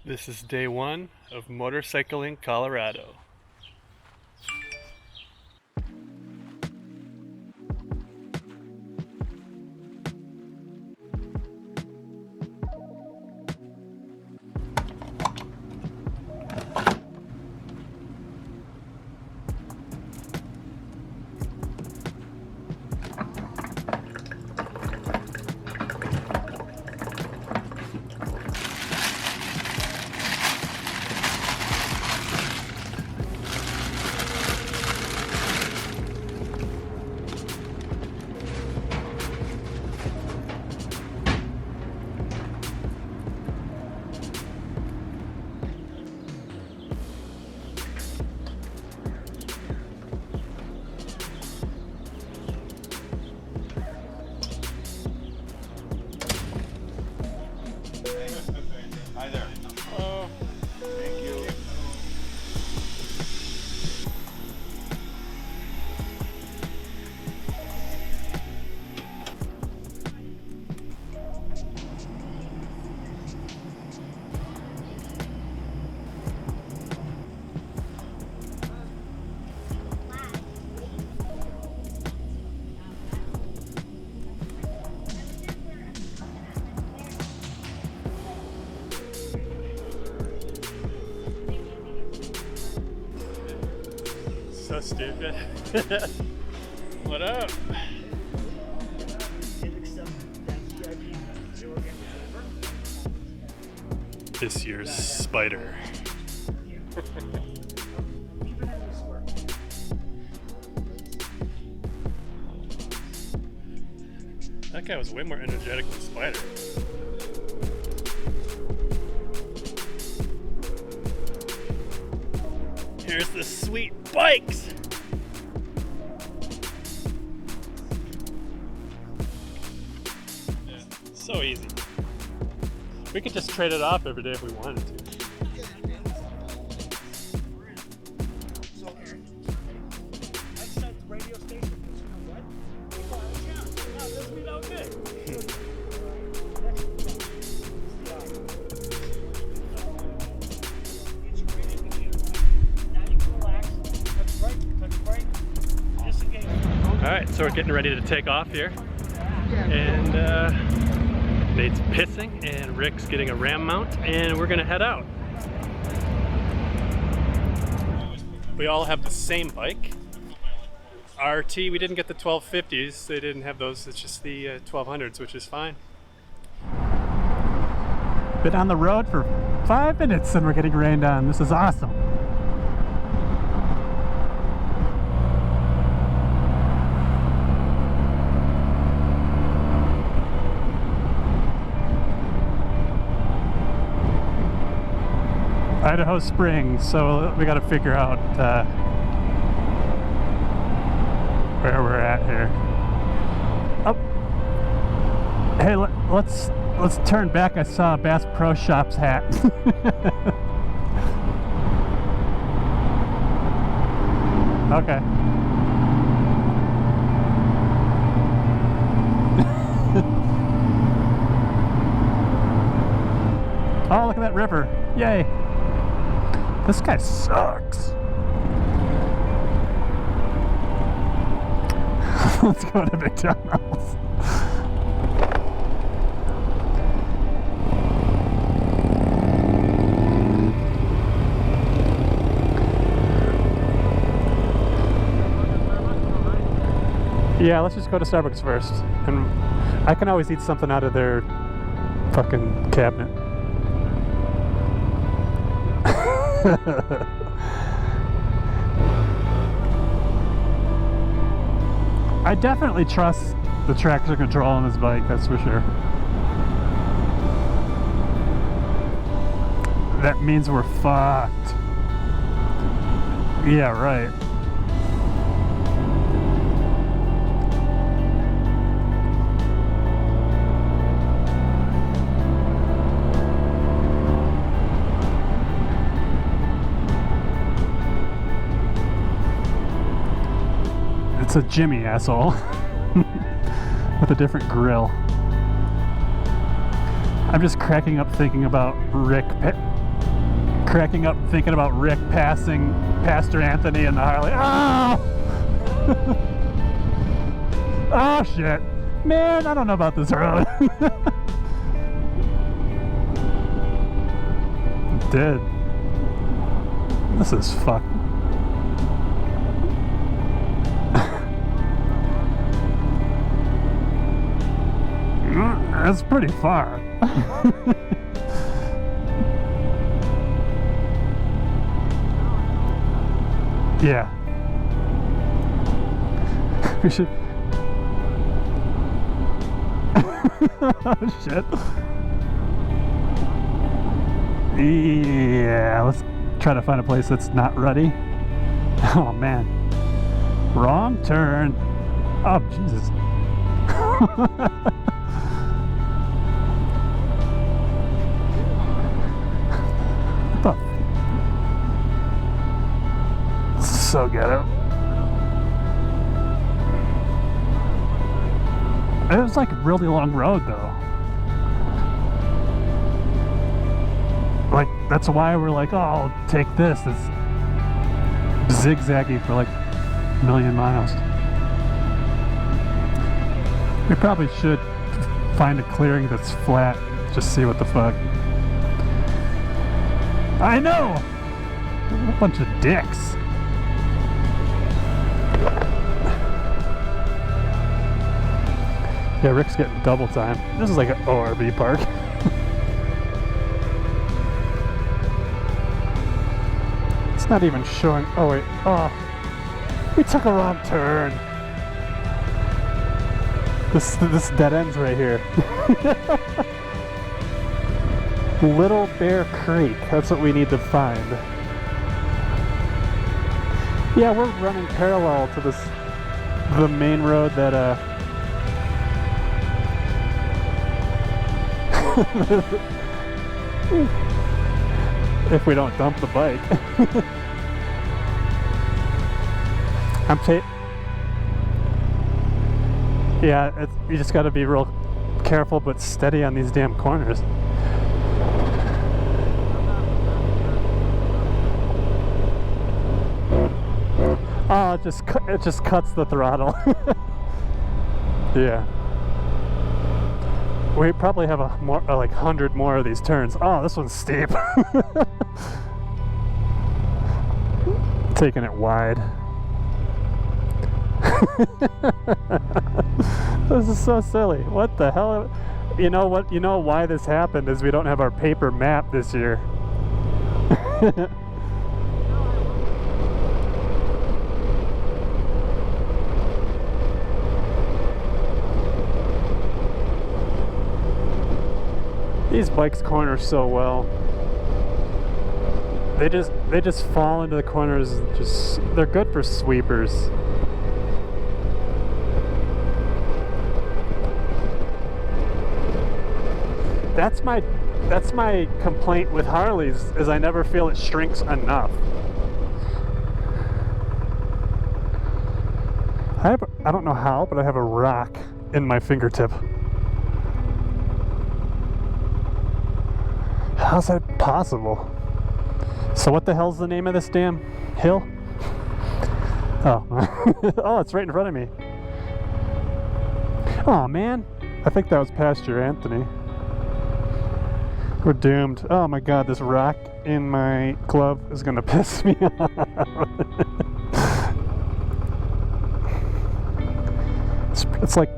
This is day one of motorcycling Colorado. Hi there. Oh, Thank you. so stupid. What up? This year's Spider. That guy was way more energetic than Spider. Here's the sweet bikes! Yeah, so easy. We could just trade it off every day if we wanted to. Alright, so we're getting ready to take off here. And Nate's pissing and Rick's getting a ram mount and we're gonna head out. We all have the same bike. RT, we didn't get the 1250s, they didn't have those, it's just the 1200s, which is fine. Been on the road for 5 minutes and we're getting rained on. This is awesome. Idaho Springs, so we got to figure out where we're at here. Oh, hey, let's turn back. I saw a Bass Pro Shops hat. Okay. Oh, look at that river! Yay! This guy sucks. Let's go to McDonald's. Yeah, let's just go to Starbucks first. And I can always eat something out of their fucking cabinet. I definitely trust the traction control on this bike, that's for sure. That means we're fucked. Yeah, right. It's a Jimmy, asshole. With a different grill. I'm just cracking up thinking about Rick cracking up thinking about Rick passing Pastor Anthony and the Harley. Oh! Oh shit. Man, I don't know about this road. Dead. This is fucked. That's pretty far. Yeah. We should. Oh, shit. Yeah, let's try to find a place that's not ruddy. Oh man. Wrong turn. Oh, Jesus. What the? So ghetto. It was like a really long road though. Like, that's why we're like, oh, I'll take this. It's zigzaggy for like a million miles. We probably should find a clearing that's flat. Just see what the fuck. I know! A bunch of dicks. Yeah, Rick's getting double time. This is like an ORV park. It's not even showing. Oh wait. Oh, we took a wrong turn. This dead ends right here. Little Bear Creek. That's what we need to find. Yeah, we're running parallel to the main road that if we don't dump the bike. Yeah, you just got to be real careful but steady on these damn corners. Oh, it just cuts the throttle. Yeah. We probably have like 100 more of these turns. Oh, this one's steep. Taking it wide. This is so silly. What the hell? You know what? You know why this happened is we don't have our paper map this year. These bikes corner so well. They just fall into the corners. They're good for sweepers. That's my complaint with Harleys is I never feel it shrinks enough. I don't know how, but I have a rock in my fingertip. How's that possible? So what the hell's the name of this damn hill? Oh. Oh, it's right in front of me. Oh man, I think that was Pastor Anthony. We're doomed. Oh my god, this rock in my glove is gonna piss me off. It's like...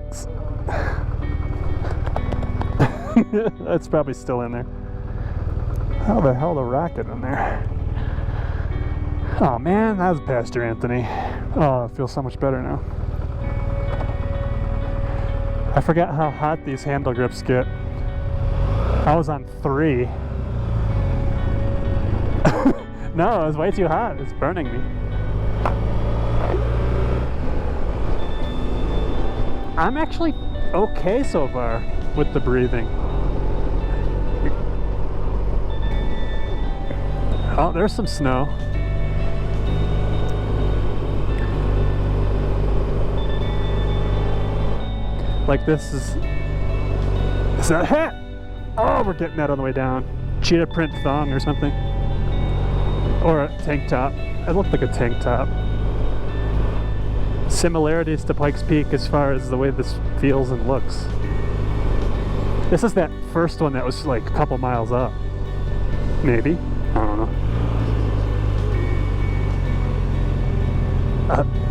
It's probably still in there. How the hell the rocket in there? Oh man, that was Pastor Anthony. Oh, I feel so much better now. I forgot how hot these handle grips get. I was on 3. No, it was way too hot. It's burning me. I'm actually okay so far with the breathing. Oh, there's some snow. Like this is that hat? Oh, we're getting that on the way down. Cheetah print thong or something. Or a tank top. It looked like a tank top. Similarities to Pikes Peak as far as the way this feels and looks. This is that first one that was like a couple miles up. Maybe. I don't know.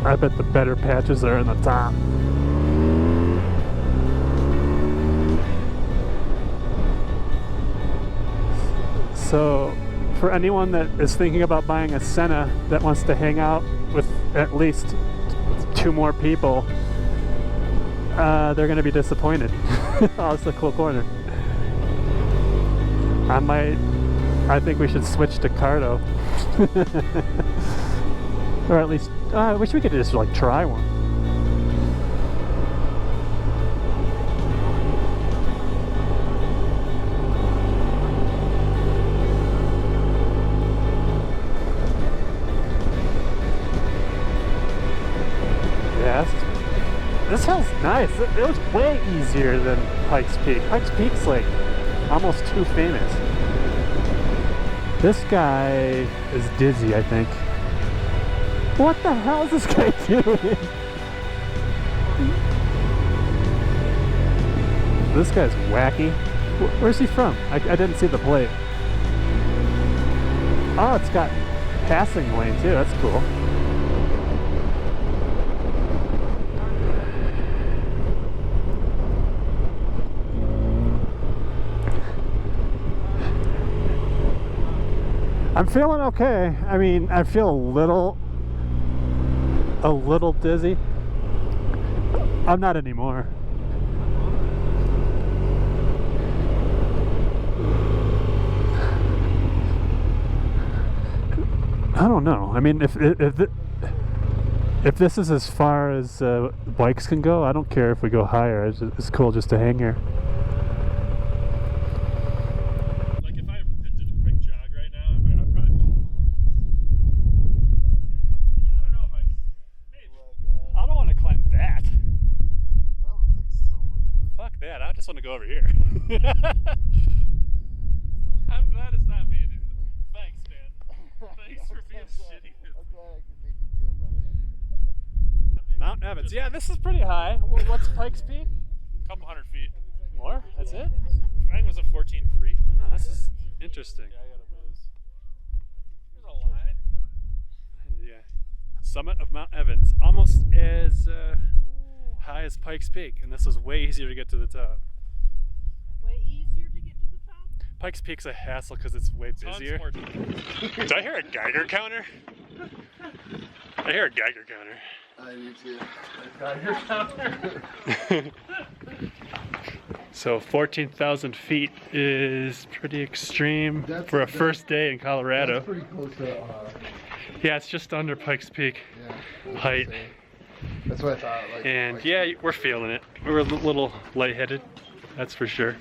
I bet the better patches are in the top. So, for anyone that is thinking about buying a Senna that wants to hang out with at least 2 more people, they're going to be disappointed. Oh, it's a cool corner. I think we should switch to Cardo. Or at least, I wish we could just like try one. Yes. This hill's nice. It was way easier than Pikes Peak. Pikes Peak's like almost too famous. This guy is dizzy, I think. What the hell is this guy doing? This guy's wacky. Where's he from? I didn't see the plate. Oh, it's got passing lane too. That's cool. I'm feeling okay. I mean, I feel a little dizzy. I'm not anymore. I don't know. I mean, if this is as far as bikes can go, I don't care if we go higher. It's cool just to hang here. I just want to go over here. I'm glad it's not me, dude. Thanks, man. Thanks for being shitty. I'm glad I can make you feel better. Mount Evans. Yeah, this is pretty high. What's Pikes Peak? A couple hundred feet. More? That's it? Mine was a 14.3. Oh, this is interesting. Yeah, I got a whiz. There's a line. Come on. Yeah. Summit of Mount Evans. Almost as high as Pikes Peak, and this is way easier to get to the top. Way easier to get to the top? Pikes Peak's a hassle because it's way busier. Did I hear a Geiger counter? I hear a Geiger counter. I do too. A Geiger counter. So 14,000 feet is pretty extreme for a first day in Colorado. That's pretty close to yeah, it's just under Pikes Peak yeah, height. That's what I thought. Like, And yeah, we're feeling it. We're a little lightheaded, that's for sure.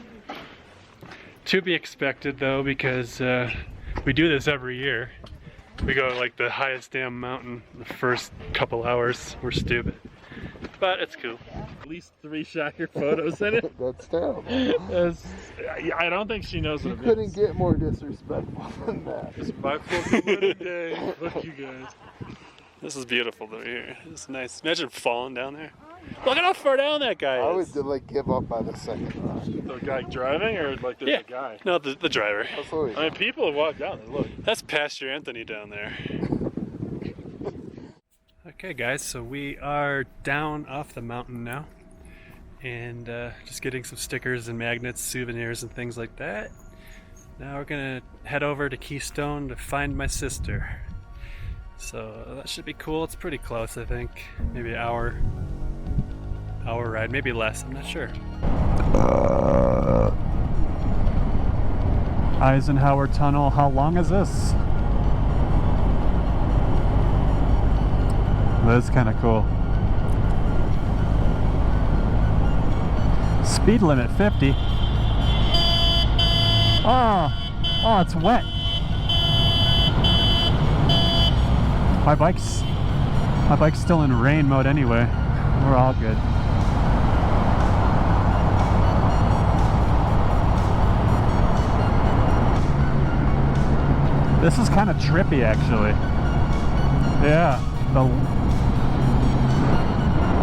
To be expected though, because we do this every year. We go like the highest damn mountain the first couple hours. We're stupid, but it's cool. At least 3 shocker photos in it. That's terrible. I don't think she knows You what it couldn't means. get more disrespectful than that. It's my full day. Look, you guys. This is beautiful though here. It's nice. Imagine falling down there. Look at how far down that guy I is. would like give up by the second rock. The guy driving, or like there's a guy? No, the driver. That's what we I mean, people have walked down there. Look. That's Pastor Anthony down there. Okay guys, so we are down off the mountain now. And just getting some stickers and magnets, souvenirs and things like that. Now we're gonna head over to Keystone to find my sister. So that should be cool. It's pretty close, I think. Maybe an hour ride, maybe less, I'm not sure. Eisenhower Tunnel, how long is this? That's kind of cool. Speed limit 50. Oh, it's wet. My bike's still in rain mode anyway. We're all good. This is kind of trippy, actually. Yeah.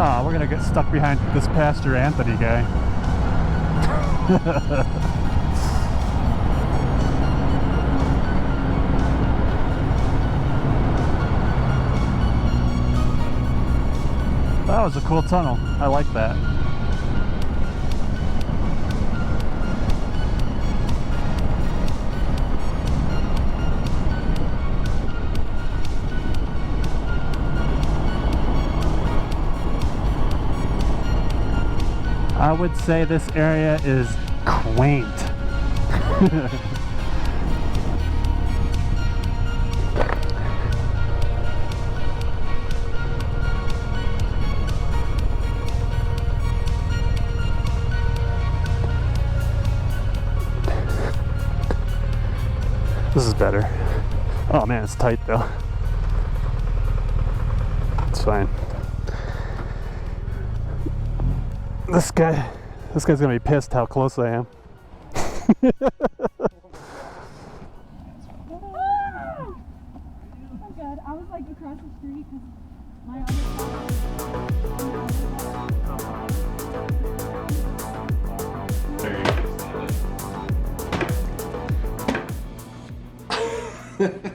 Oh, we're gonna get stuck behind this Pastor Anthony guy. That was a cool tunnel. I like that. I would say this area is quaint. This is better. Oh man, it's tight though. It's fine. This guy's gonna be pissed how close I am. I'm good. I was like across the street because my other There you go.